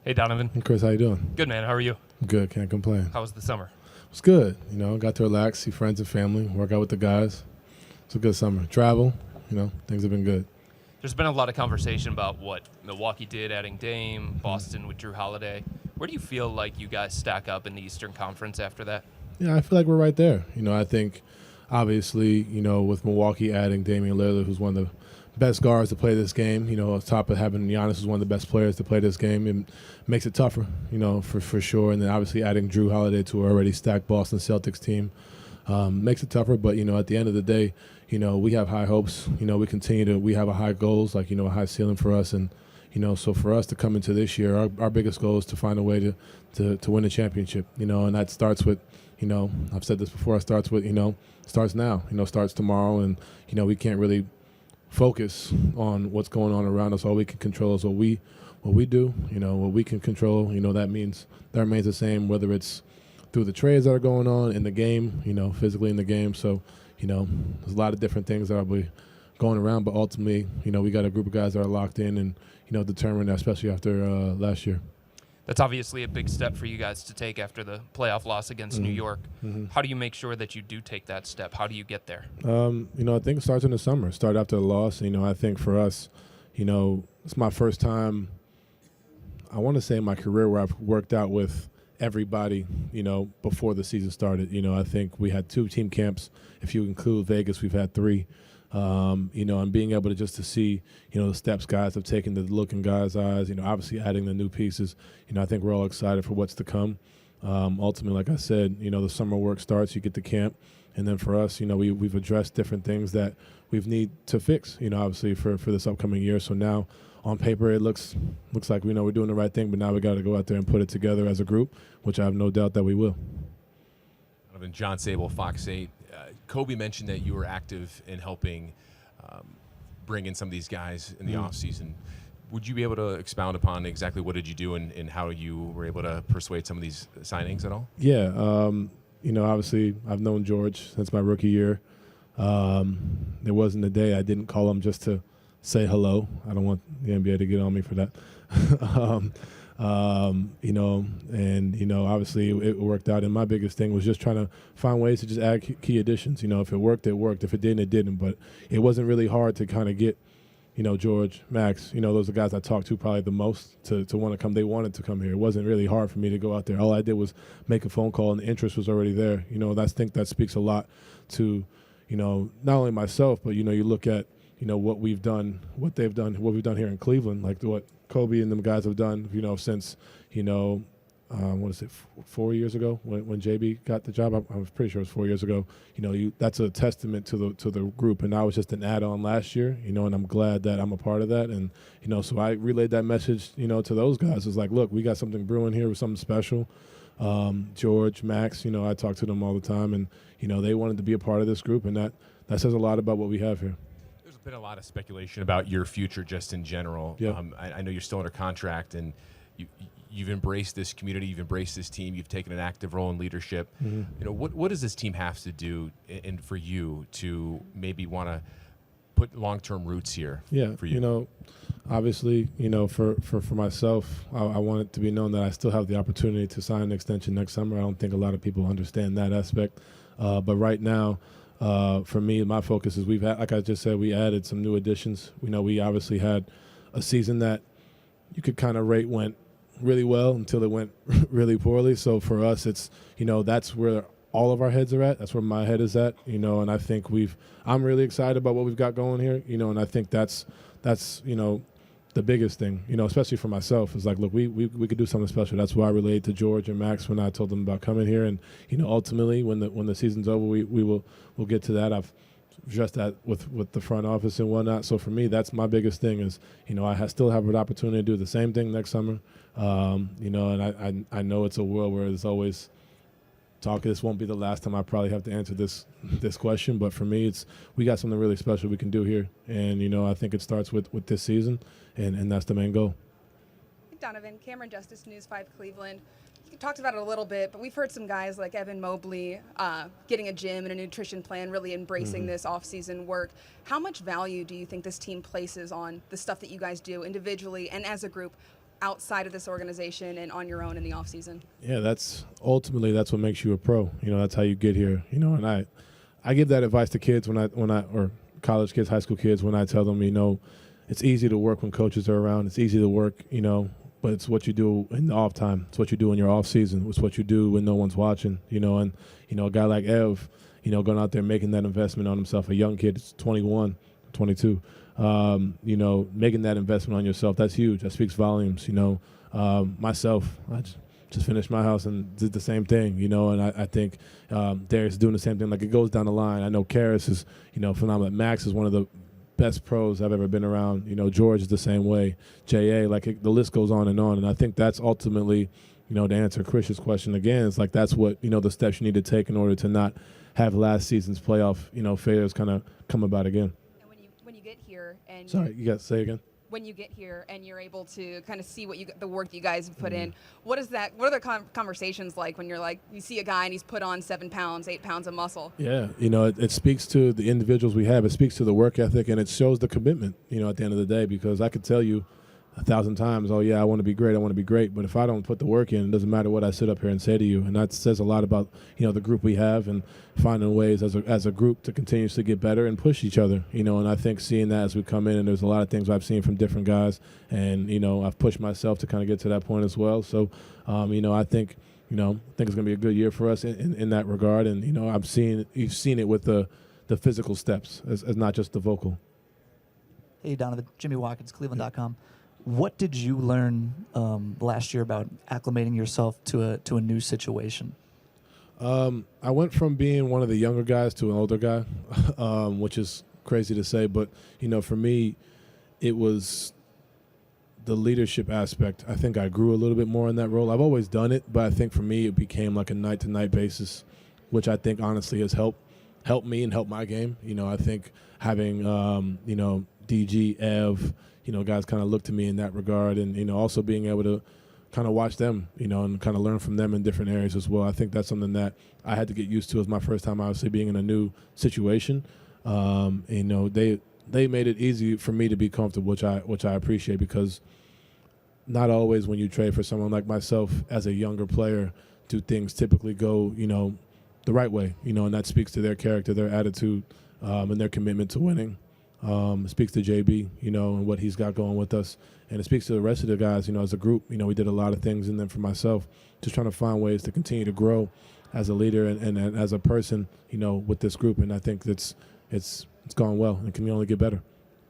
Hey, Donovan. Hey, Chris, how you doing? Good, man. How are you? Good, can't complain. How was the summer? It's good. Got to relax, see friends and family, work out with the guys. It's a good summer. Travel, things have been good. There's been a lot of conversation about what Milwaukee did, adding Dame, Boston with Drew Holiday. Where do you feel like you guys stack up in the Eastern Conference after that? Yeah, I feel like we're right there. I think, obviously, with Milwaukee adding Damian Lillard, who's one of the best guards to play this game, on top of having Giannis, who's one of the best players to play this game, it makes it tougher, for sure. And then obviously adding Drew Holiday to an already stacked Boston Celtics team makes it tougher. But, at the end of the day, we have high hopes. We have a high goals, like, a high ceiling for us. And, so for us to come into this year, our biggest goal is to find a way to win a championship, and that starts with, I've said this before, it starts with, starts now, starts tomorrow. And, we can't really focus on what's going on around us. All we can control is what we do. What we can control, that remains the same, whether it's through the trades that are going on in the game, physically in the game. So, there's a lot of different things that are going around, but ultimately, we got a group of guys that are locked in and, determined, especially after last year. That's obviously a big step for you guys to take after the playoff loss against New York. How do you make sure that you do take that step? How do you get there? I think it starts in the summer. Start after the loss. I think for us, it's my first time, I want to say in my career, where I've worked out with everybody, before the season started. I think we had 2 team camps. If you include Vegas, we've had 3. And being able to see, the steps guys have taken, the look in guys' eyes, obviously adding the new pieces. I think we're all excited for what's to come. Ultimately, like I said, the summer work starts, you get to camp. And then for us, we've addressed different things that we've need to fix, obviously for this upcoming year. So now on paper, it looks like we're doing the right thing, but now we got to go out there and put it together as a group, which I have no doubt that we will. John Sable, Fox 8. Kobe mentioned that you were active in helping bring in some of these guys in the offseason. Would you be able to expound upon exactly what did you do and how you were able to persuade some of these signings at all? Yeah. Obviously, I've known George since my rookie year. There wasn't a day I didn't call him just to say hello. I don't want the NBA to get on me for that. Obviously it worked out. And my biggest thing was just trying to find ways to just add key additions. If it worked, it worked. If it didn't, it didn't. But it wasn't really hard to kind of get, George, Max, those are guys I talked to probably the most to want to come. They wanted to come here. It wasn't really hard for me to go out there. All I did was make a phone call and the interest was already there. I think that speaks a lot to, not only myself, but, you look at, what we've done, what they've done, what we've done here in Cleveland, like what Kobe and them guys have done, since, 4 years ago when JB got the job. I was pretty sure it was 4 years ago. That's a testament to the group, and I was just an add-on last year. And I'm glad that I'm a part of that. And so I relayed that message, to those guys. It's like, look, we got something brewing here with something special. George, Max, I talk to them all the time, and they wanted to be a part of this group, and that says a lot about what we have here. There's been a lot of speculation about your future just in general. Yeah. I know you're still under contract, and you've embraced this community, you've embraced this team, you've taken an active role in leadership. What does this team have to do and for you to maybe want to put long-term roots here for you? Obviously, for myself, I want it to be known that I still have the opportunity to sign an extension next summer. I don't think a lot of people understand that aspect. But right now, for me, my focus is like I just said, we added some new additions. We obviously had a season that you could kind of rate went really well until it went really poorly. So for us, it's, that's where all of our heads are at. That's where my head is at, and I think I'm really excited about what we've got going here, and I think that's the biggest thing, especially for myself, is like, look, we could do something special. That's why I relayed to George and Max when I told them about coming here. And, ultimately when the season's over, we'll get to that. I've addressed that with the front office and whatnot. So for me, that's my biggest thing is, I still have an opportunity to do the same thing next summer. And I know it's a world where there's always talk. This won't be the last time I probably have to answer this question, but for me, we got something really special we can do here. And, I think it starts with this season, and that's the main goal. Donovan, Cameron Justice, News 5 Cleveland. You talked about it a little bit, but we've heard some guys like Evan Mobley getting a gym and a nutrition plan, really embracing this off-season work. How much value do you think this team places on the stuff that you guys do individually and as a group outside of this organization and on your own in the offseason? Yeah, that's what makes you a pro. That's how you get here. And I give that advice to kids when I or college kids, high school kids, when I tell them, it's easy to work when coaches are around. It's easy to work, but it's what you do in the off time. It's what you do in your off season. It's what you do when no one's watching, and a guy like Ev, going out there making that investment on himself, a young kid, it's 21, 22, making that investment on yourself, that's huge. That speaks volumes, myself, I just finished my house and did the same thing, and I think Darius is doing the same thing. Like, it goes down the line. I know Karis is, phenomenal. Max is one of the best pros I've ever been around. George is the same way. J.A., the list goes on. And I think that's ultimately, to answer Chris's question again, it's like that's what, the steps you need to take in order to not have last season's playoff, failures kind of come about again. And when you get here and Sorry, you got to say again? When you get here and you're able to kind of see the work that you guys have put in, what are the conversations like when you see a guy and he's put on 7 pounds, 8 pounds of muscle? Yeah, it speaks to the individuals we have. It speaks to the work ethic, and it shows the commitment, at the end of the day, because I could tell you 1,000 times, oh yeah, I want to be great, but if I don't put the work in, it doesn't matter what I sit up here and say to you. And that says a lot about, the group we have and finding ways as a group to continuously get better and push each other, and I think seeing that as we come in, and there's a lot of things I've seen from different guys, and, I've pushed myself to kind of get to that point as well. So, I think it's going to be a good year for us in that regard. And, you've seen it with the physical steps as not just the vocal. Hey, Donovan, Jimmy Watkins, Cleveland.com. What did you learn last year about acclimating yourself to a new situation? I went from being one of the younger guys to an older guy, which is crazy to say, but for me, it was the leadership aspect. I think I grew a little bit more in that role. I've always done it, but I think for me, it became like a night-to-night basis, which I think honestly has helped me and helped my game. I think having DG, Ev, guys kind of look to me in that regard, and also being able to kind of watch them, and kind of learn from them in different areas as well. I think that's something that I had to get used to as my first time, obviously, being in a new situation. They made it easy for me to be comfortable, which I appreciate, because not always when you trade for someone like myself as a younger player do things typically go, the right way, and that speaks to their character, their attitude, and their commitment to winning. It speaks to JB, and what he's got going with us. And it speaks to the rest of the guys, as a group. We did a lot of things, and then for myself, just trying to find ways to continue to grow as a leader and as a person, with this group. And I think it's gone well and can only get better.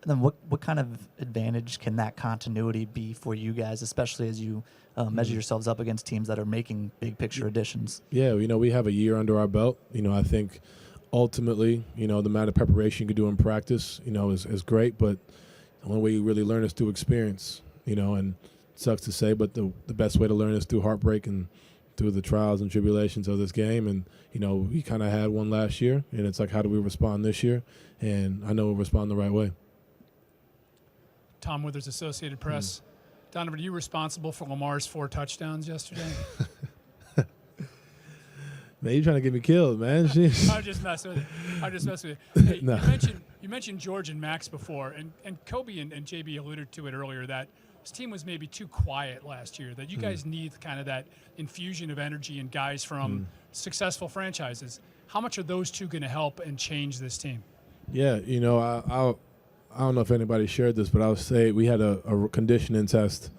And then what kind of advantage can that continuity be for you guys, especially as you measure yourselves up against teams that are making big picture additions? Yeah, we have a year under our belt. I think ultimately, the amount of preparation you can do in practice, is great, but the only way you really learn is through experience, and it sucks to say, but the best way to learn is through heartbreak and through the trials and tribulations of this game. And, we kind of had one last year, and it's like, how do we respond this year? And I know we'll respond the right way. Tom Withers, Associated Press. Donovan, are you responsible for Lamar's 4 touchdowns yesterday? Man, you're trying to get me killed, man. I'm just messing with you. Hey, No. you mentioned George and Max before, and Kobe and JB alluded to it earlier, that this team was maybe too quiet last year, that you guys need kind of that infusion of energy and guys from successful franchises. How much are those two going to help and change this team? Yeah, I don't know if anybody shared this, but I would say we had a conditioning test.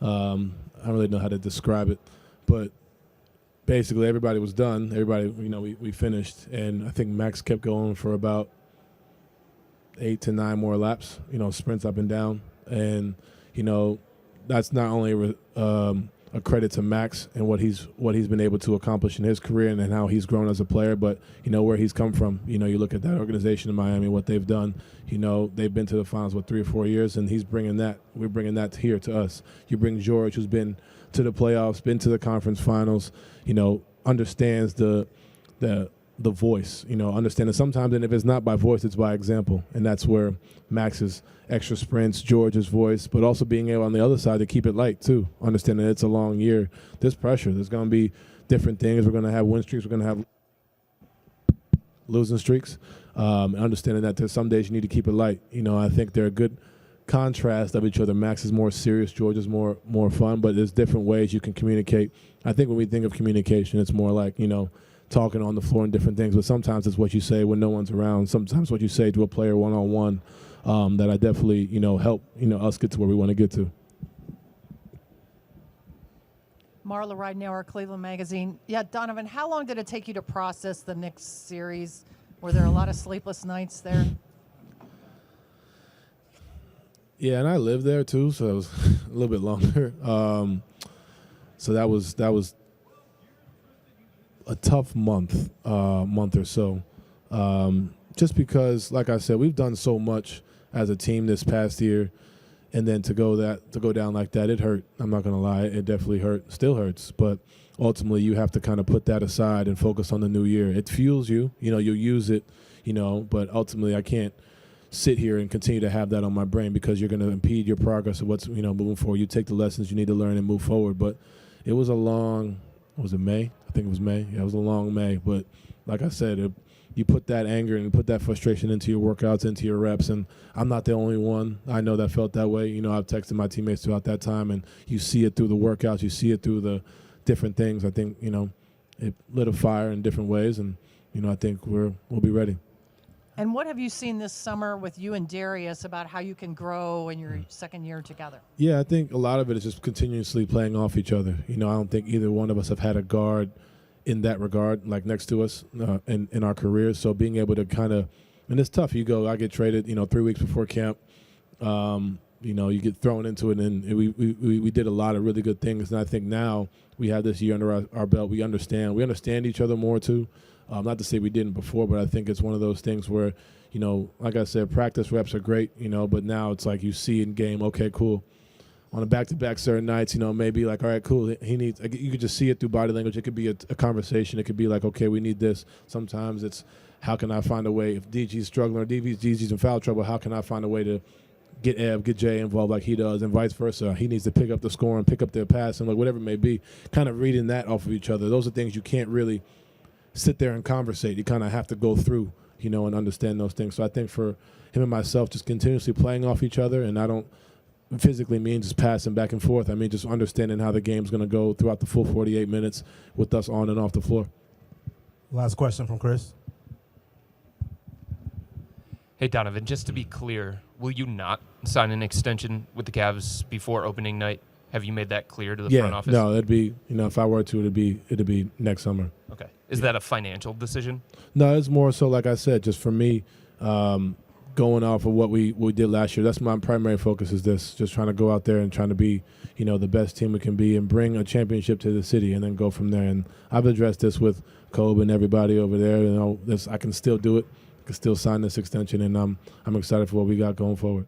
I don't really know how to describe it, but basically everybody was done. Everybody, we finished, and I think Max kept going for about 8 to 9 more laps, sprints up and down. And, that's not only a credit to Max and what he's been able to accomplish in his career and how he's grown as a player, but, where he's come from. You look at that organization in Miami, what they've done. They've been to the finals, 3 or 4 years, and we're bringing that here to us. You bring George, who's been to the playoffs, been to the conference finals, understands the voice, understanding sometimes, and if it's not by voice, it's by example. And that's where Max's extra sprints, George's voice, but also being able on the other side to keep it light too, understanding it's a long year. There's pressure. There's going to be different things. We're going to have win streaks. We're going to have losing streaks. Understanding that there's some days you need to keep it light. I think they're a good contrast of each other. Max is more serious, George is more fun, but there's different ways you can communicate. I think when we think of communication, it's more like, talking on the floor and different things, but sometimes it's what you say when no one's around. Sometimes what you say to a player one-on-one that I definitely, help, us get to where we want to get to. Marla Ridenour, Cleveland Magazine. Yeah, Donovan, how long did it take you to process the Knicks series? Were there a lot of sleepless nights there? Yeah, and I lived there too, so it was a little bit longer. So that was a tough month or so. Just because, like I said, we've done so much as a team this past year, and then to go down like that, it hurt. I'm not gonna lie, it definitely hurt. Still hurts, but ultimately you have to kind of put that aside and focus on the new year. It fuels you, you'll use it, but ultimately I can't sit here and continue to have that on my brain because you're going to impede your progress of what's moving forward. You take the lessons you need to learn and move forward. But it was a long, was it May? I think it was May. Yeah, it was a long May. But like I said, you put that anger and put that frustration into your workouts, into your reps, and I'm not the only one. I know that felt that way. I've texted my teammates throughout that time, and you see it through the workouts, you see it through the different things. I think it lit a fire in different ways, and I think we'll be ready. And what have you seen this summer with you and Darius about how you can grow in your second year together? Yeah, I think a lot of it is just continuously playing off each other. I don't think either one of us have had a guard in that regard, like next to us in our careers. So being able to kind of, and it's tough. I get traded, 3 weeks before camp. You get thrown into it, and we did a lot of really good things. And I think now we have this year under our belt. We understand each other more too. Not to say we didn't before, but I think it's one of those things where, like I said, practice reps are great, but now it's like you see in game, okay, cool. On a back-to-back certain nights, maybe like, all right, cool. You could just see it through body language. It could be a conversation. It could be like, okay, we need this. Sometimes it's, how can I find a way, if DG's struggling or DG's in foul trouble, how can I find a way to get Jay involved like he does, and vice versa. He needs to pick up the score and pick up their pass and whatever it may be. Kind of reading that off of each other. Those are things you can't really sit there and conversate. You kind of have to go through, and understand those things. So I think for him and myself, just continuously playing off each other, and I don't physically mean just passing back and forth. I mean just understanding how the game's going to go throughout the full 48 minutes with us on and off the floor. Last question from Chris. Hey, Donovan, just to be clear, will you not sign an extension with the Cavs before opening night? Have you made that clear to the front office? No, it'd be, if I were to, it'd be next summer. Okay. Is that a financial decision? No, it's more so, like I said, just for me, going off of what we did last year. That's my primary focus is this, just trying to go out there and trying to be, the best team we can be and bring a championship to the city and then go from there. And I've addressed this with Kobe and everybody over there. I can still do it. I can still sign this extension, and I'm excited for what we got going forward.